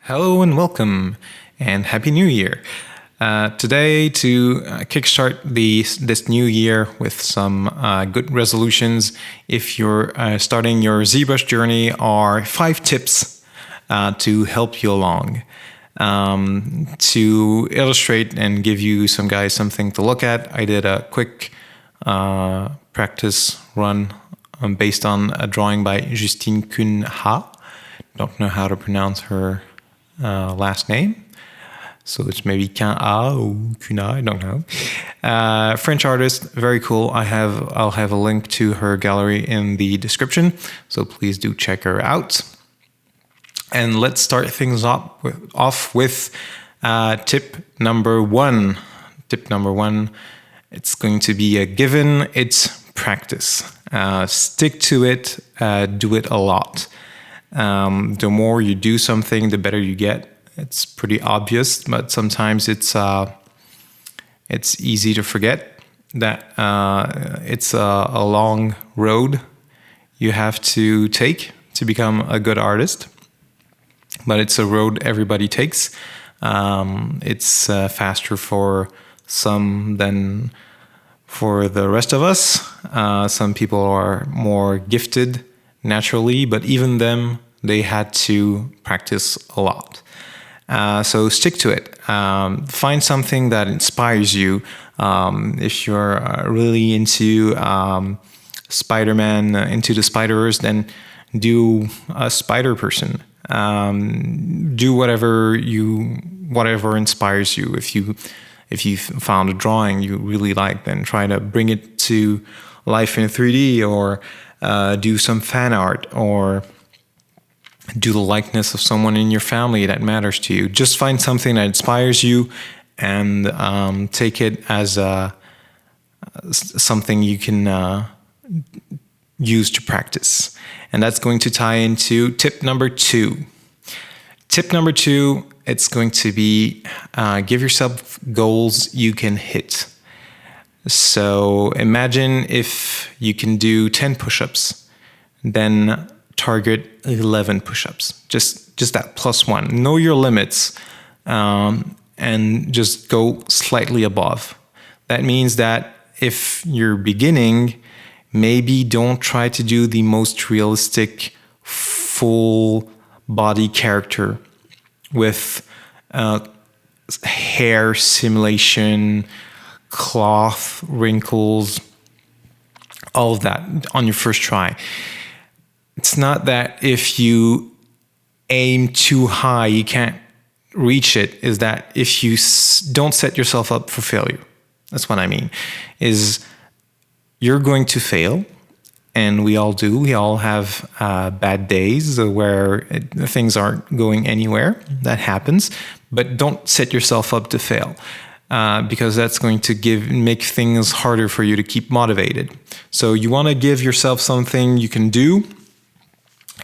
Hello and welcome, and Happy New Year. Today, to kickstart this new year with some good resolutions, if you're starting your Zbrush journey, are 5 tips to help you along. To illustrate and give you something to look at, I did a quick practice run based on a drawing by Justine Cunha. Don't know how to pronounce her last name, so it's maybe Cunha or Cunha, I don't know. French artist, very cool. I'll have a link to her gallery in the description, so please do check her out. And let's start things off with tip number 1. Tip number 1, it's going to be a given. It's practice. Stick to it. Do it a lot. The more you do something, the better you get. It's pretty obvious, but sometimes it's easy to forget that it's a long road you have to take to become a good artist. But it's a road everybody takes. It's faster for some than for the rest of us. Some people are more gifted naturally, but even them, they had to practice a lot. So stick to it. Find something that inspires you. If you're really into Spider-Man, into the Spider-Verse, then do a spider person. Do whatever inspires you. If you found a drawing you really like, then try to bring it to life in 3D, or do some fan art, or do the likeness of someone in your family that matters to you. Just find something that inspires you and take it as something you can use to practice. And that's going to tie into tip number 2. Tip number 2, it's going to be give yourself goals you can hit. So imagine if you can do 10 push-ups, then target 11 push-ups. Just that +1. Know your limits, and just go slightly above. That means that if you're beginning, maybe don't try to do the most realistic full body character with hair simulation, cloth, wrinkles, all of that on your first try. It's not that if you aim too high, you can't reach it. Is that if you don't set yourself up for failure. That's what I mean. Is you're going to fail, and we all do. We all have bad days where things aren't going anywhere. That happens. But don't set yourself up to fail. Because that's going to make things harder for you to keep motivated. So you want to give yourself something you can do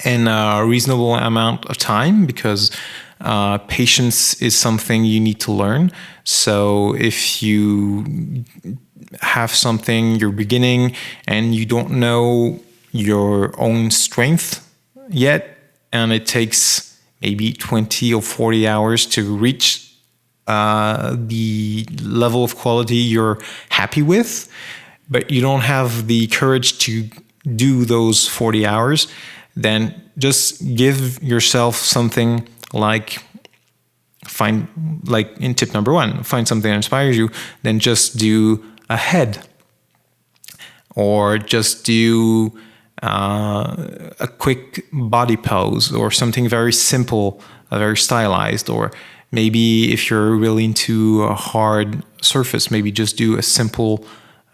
in a reasonable amount of time, because patience is something you need to learn. So if you have something you're beginning and you don't know your own strength yet, and it takes maybe 20 or 40 hours to reach the level of quality you're happy with, but you don't have the courage to do those 40 hours, then just give yourself something like in tip number 1, find something that inspires you, then just do a head, or just do a quick body pose, or something very simple, very stylized. Or maybe if you're really into a hard surface, maybe just do a simple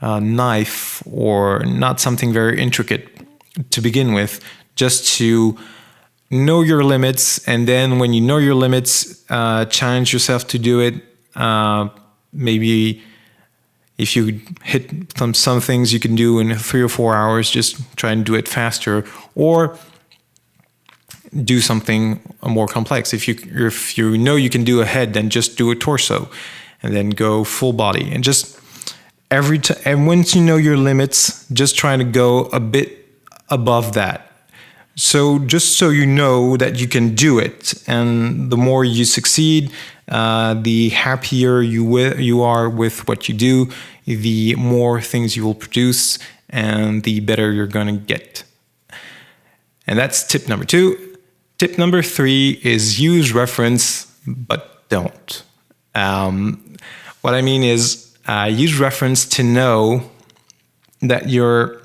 knife, or not something very intricate to begin with, just to know your limits. And then when you know your limits, challenge yourself to do it. Maybe if you hit some things you can do in 3 or 4 hours, just try and do it faster, or do something more complex. If you know you can do a head, then just do a torso, and then go full body. And just and once you know your limits, just try to go a bit above that. So just so you know that you can do it, and the more you succeed, the happier you are with what you do, the more things you will produce, and the better you're going to get. And that's tip number 2. Tip number 3 is use reference, but don't. What I mean is use reference to know that your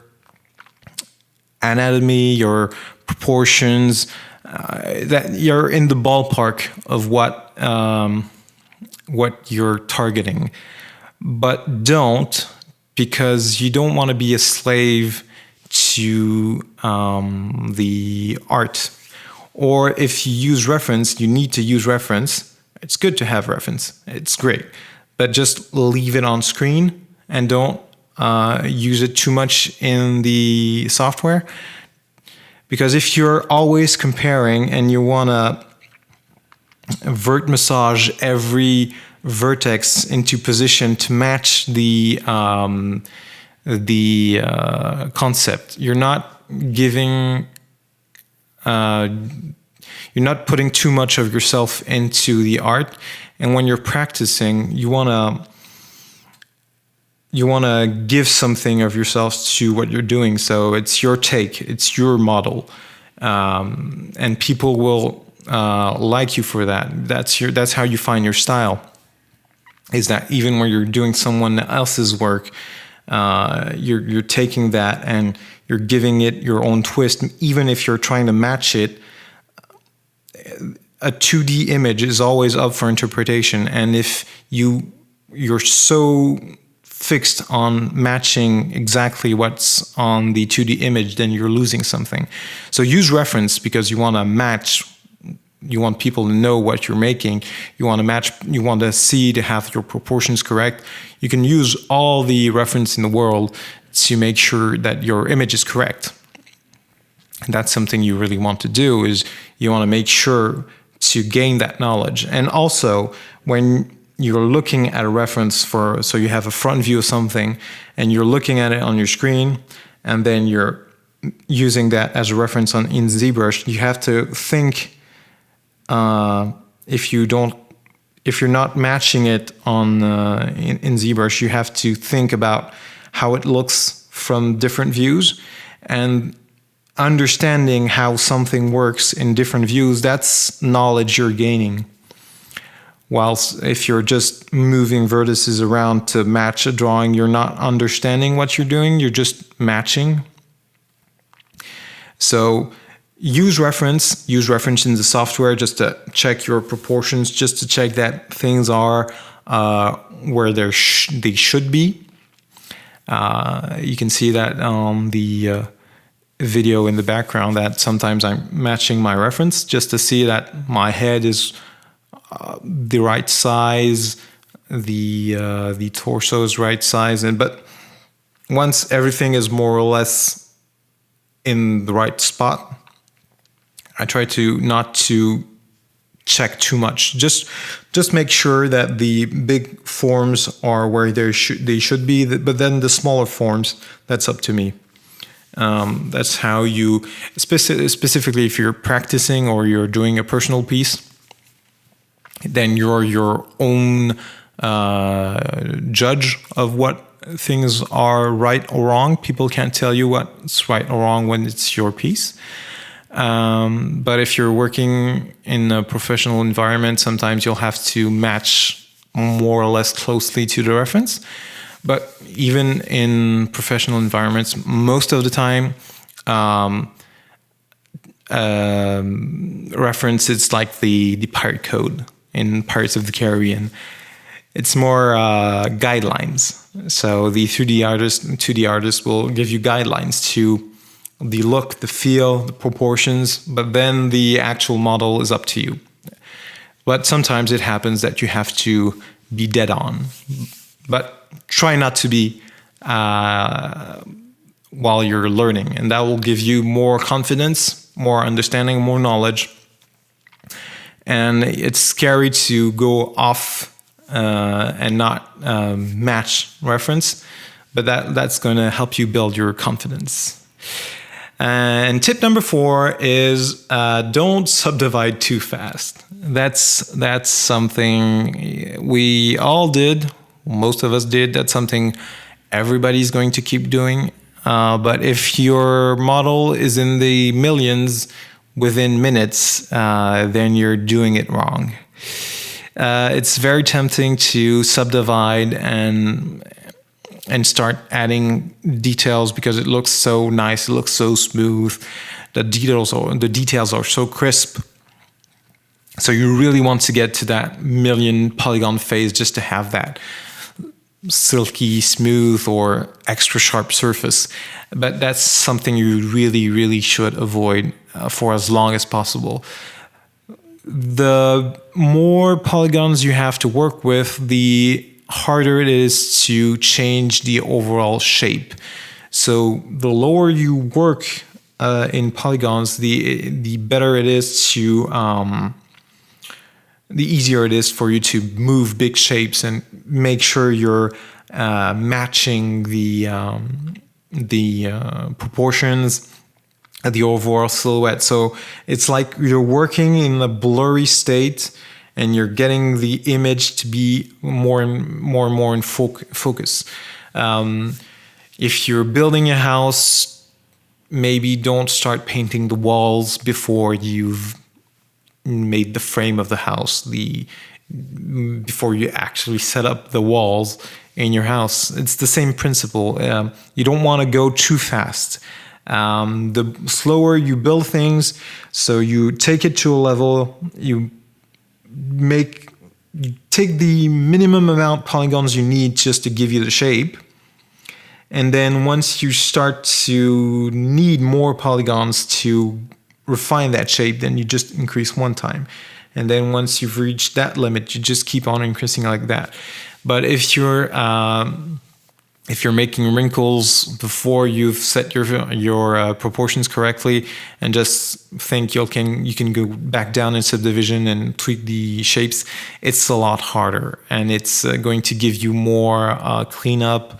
anatomy, your proportions, that you're in the ballpark of what you're targeting. But don't, because you don't want to be a slave to the art. Or if you use reference, you need to use reference. It's good to have reference. It's great. But just leave it on screen and don't use it too much in the software. Because if you're always comparing and you want to vert massage every vertex into position to match the concept, you're not giving, you're not putting too much of yourself into the art. And when you're practicing, you want to give something of yourself to what you're doing. So it's your take, it's your model, and people will like you for that. That's how you find your style. Is that even when you're doing someone else's work, you're taking that and you're giving it your own twist. Even if you're trying to match it, a 2D image is always up for interpretation. And if you're so fixed on matching exactly what's on the 2D image, then you're losing something. So use reference because you want to match. You want people to know what you're making. You want to match. You want to see to have your proportions correct. You can use all the reference in the world to make sure that your image is correct. And that's something you really want to do. Is you want to make sure to gain that knowledge. And also, when you're looking at a reference so you have a front view of something, and you're looking at it on your screen, and then you're using that as a reference in ZBrush, you have to think. If you're not matching it in ZBrush, you have to think about how it looks from different views, and understanding how something works in different views. That's knowledge you're gaining. Whilst if you're just moving vertices around to match a drawing, you're not understanding what you're doing. You're just matching. So use reference in the software just to check your proportions, just to check that things are where they should be. You can see that on the video in the background that sometimes I'm matching my reference just to see that my head is the right size, the torso is right size, but once everything is more or less in the right spot, I try not to check too much. Just make sure that the big forms are where they should be, but then the smaller forms, that's up to me. That's how you, specifically if you're practicing or you're doing a personal piece, then you're your own judge of what things are right or wrong. People can't tell you what's right or wrong when it's your piece. But if you're working in a professional environment, sometimes you'll have to match more or less closely to the reference. But even in professional environments, most of the time, reference, it's like the pirate code in Pirates of the Caribbean. It's more guidelines. So the 2D artist will give you guidelines to the look, the feel, the proportions, but then the actual model is up to you. But sometimes it happens that you have to be dead on. But try not to be while you're learning, and that will give you more confidence, more understanding, more knowledge. And it's scary to go off and not match reference, but that's going to help you build your confidence. And tip number 4 is don't subdivide too fast. That's something we all did. Most of us did. That's something everybody's going to keep doing. But if your model is in the millions within minutes, then you're doing it wrong. It's very tempting to subdivide and start adding details because it looks so nice, it looks so smooth. The details are so crisp. So you really want to get to that million polygon phase just to have that silky, smooth, or extra sharp surface. But that's something you really, really should avoid for as long as possible. The more polygons you have to work with, the harder it is to change the overall shape. So the lower you work in polygons, the better it is to the easier it is for you to move big shapes and make sure you're matching the proportions, the overall silhouette. So it's like you're working in a blurry state and you're getting the image to be more and more in focus. If you're building a house, maybe don't start painting the walls before you've made the frame of the house, before you actually set up the walls in your house. It's the same principle. You don't want to go too fast. The slower you build things, so you take it to a level, you take the minimum amount of polygons you need just to give you the shape. And then once you start to need more polygons to refine that shape, then you just increase one time. And then once you've reached that limit, you just keep on increasing like that. But if you're making wrinkles before you've set your proportions correctly, and just think you can go back down in Subdivision and tweak the shapes, it's a lot harder, and it's going to give you more cleanup.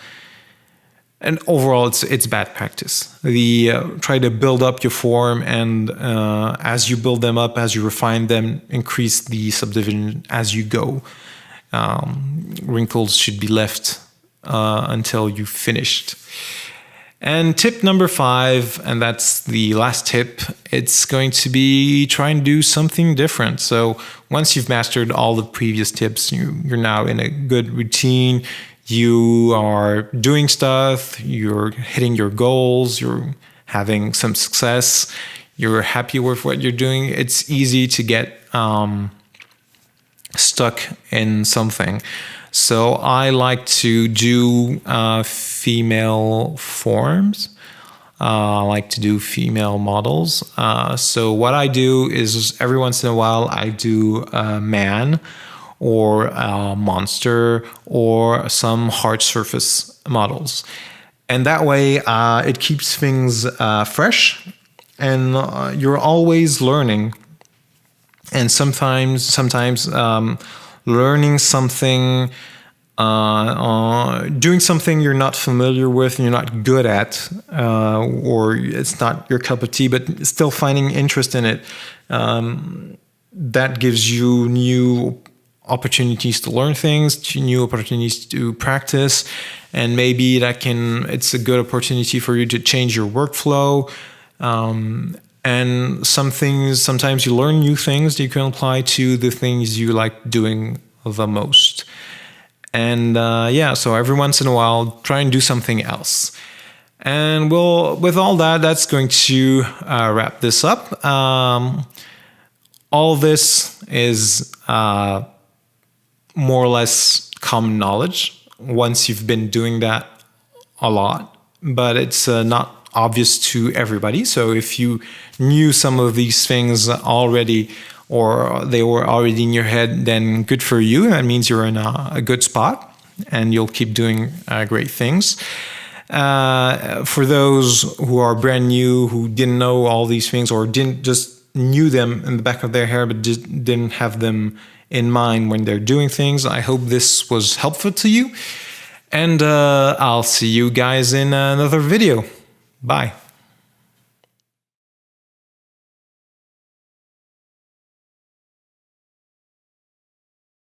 And overall, it's bad practice. Try to build up your form, and as you build them up, as you refine them, increase the subdivision as you go. Wrinkles should be left until you've finished. And tip number 5, and that's the last tip, it's going to be try and do something different. So once you've mastered all the previous tips, you're now in a good routine. You are doing stuff, you're hitting your goals, you're having some success, you're happy with what you're doing. It's easy to get stuck in something. So I like to do female forms. I like to do female models. So what I do is every once in a while I do a man or a monster or some hard surface models. And that way it keeps things fresh, and you're always learning. And sometimes learning something, doing something you're not familiar with and you're not good at, or it's not your cup of tea, but still finding interest in it, that gives you new opportunities to learn things, new opportunities to practice, and maybe it's a good opportunity for you to change your workflow. And sometimes you learn new things that you can apply to the things you like doing the most. And so every once in a while, try and do something else. And with all that, that's going to wrap this up. All this is more or less common knowledge once you've been doing that a lot, but it's not obvious to everybody. So if you knew some of these things already, or they were already in your head, then good for you. That means you're in a good spot and you'll keep doing great things. For those who are brand new, who didn't know all these things, or knew them in the back of their hair but didn't have them in mind when they're doing things, I hope this was helpful to you. And I'll see you guys in another video. Bye.